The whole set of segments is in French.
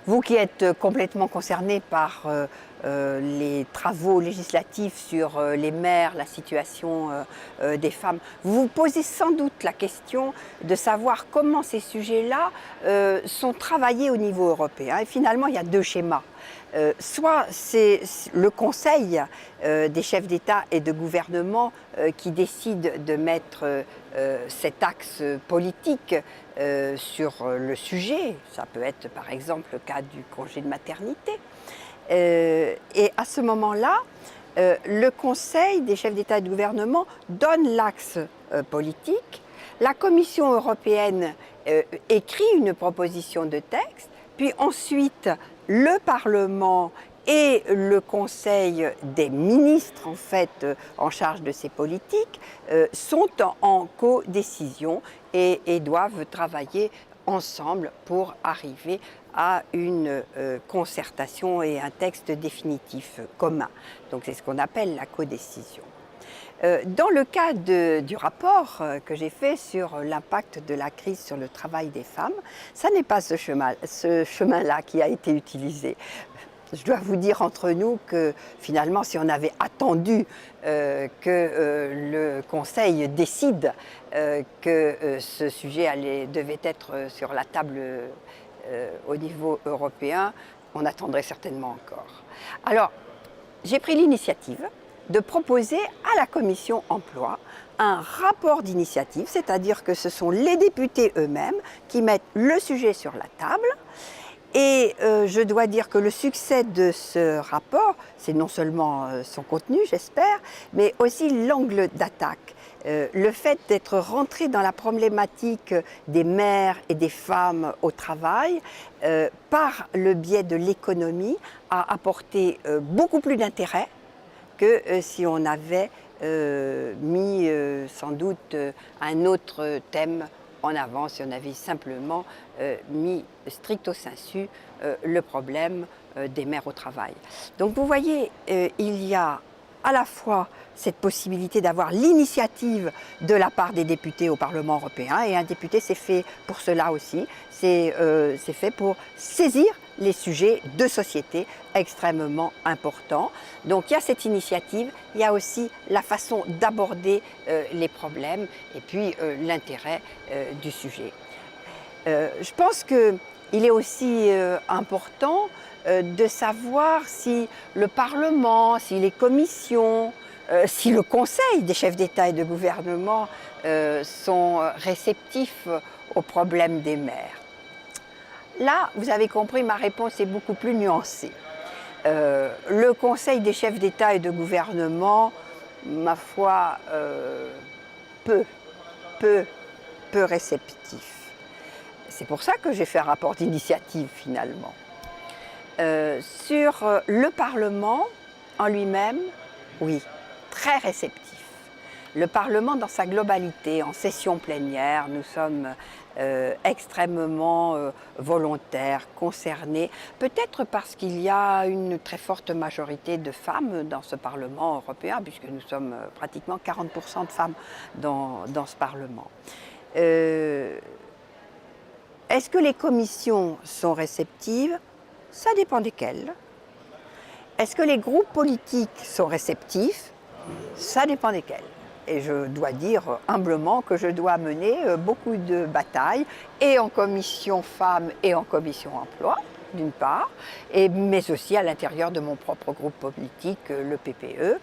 Vous qui êtes complètement concerné par les travaux législatifs sur les mères, la situation des femmes, vous vous posez sans doute la question de savoir comment ces sujets-là sont travaillés au niveau européen. Et finalement, il y a deux schémas. Soit c'est le Conseil des chefs d'État et de gouvernement qui décide de mettre cet axe politique sur le sujet. Ça peut être par exemple le cas du congé de maternité. Et à ce moment-là, le Conseil des chefs d'État et de gouvernement donne l'axe politique. La Commission européenne écrit une proposition de texte, puis ensuite le Parlement et le Conseil des ministres en fait en charge de ces politiques sont en codécision et doivent travailler ensemble pour arriver à une concertation et un texte définitif commun. Donc c'est ce qu'on appelle la codécision. Dans le cas du rapport que j'ai fait sur l'impact de la crise sur le travail des femmes, ça n'est pas ce chemin-là qui a été utilisé. Je dois vous dire entre nous que finalement, si on avait attendu que le Conseil décide que ce sujet devait être sur la table au niveau européen, on attendrait certainement encore. Alors, j'ai pris l'initiative de proposer à la Commission emploi un rapport d'initiative, c'est-à-dire que ce sont les députés eux-mêmes qui mettent le sujet sur la table. Et je dois dire que le succès de ce rapport, c'est non seulement son contenu, j'espère, mais aussi l'angle d'attaque. Le fait d'être rentré dans la problématique des mères et des femmes au travail par le biais de l'économie a apporté beaucoup plus d'intérêt que si on avait mis sans doute un autre thème en avant, si on avait simplement mis stricto sensu le problème des mères au travail. Donc vous voyez, il y a à la fois cette possibilité d'avoir l'initiative de la part des députés au Parlement européen, et un député c'est fait pour cela aussi, c'est fait pour saisir les sujets de société extrêmement importants. Donc il y a cette initiative, il y a aussi la façon d'aborder les problèmes et puis l'intérêt du sujet. Je pense qu'il est aussi important de savoir si le Parlement, si les commissions, si le Conseil des chefs d'État et de gouvernement sont réceptifs aux problèmes des mères. Là, vous avez compris, ma réponse est beaucoup plus nuancée. Le Conseil des chefs d'État et de gouvernement, ma foi, peu réceptif. C'est pour ça que j'ai fait un rapport d'initiative finalement. Sur le Parlement en lui-même, oui, très réceptif. Le Parlement dans sa globalité, en session plénière, nous sommes extrêmement volontaires, concernés, peut-être parce qu'il y a une très forte majorité de femmes dans ce Parlement européen, puisque nous sommes pratiquement 40% de femmes dans ce Parlement. Est-ce que les commissions sont réceptives? Ça dépend desquelles. Est-ce que les groupes politiques sont réceptifs? Ça dépend desquels. Et je dois dire humblement que je dois mener beaucoup de batailles, et en commission femmes et en commission emploi, d'une part, mais aussi à l'intérieur de mon propre groupe politique, le PPE.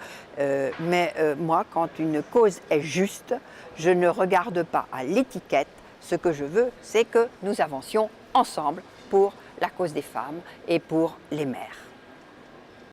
Mais moi, quand une cause est juste, je ne regarde pas à l'étiquette. Ce que je veux, c'est que nous avancions ensemble pour la cause des femmes et pour les mères.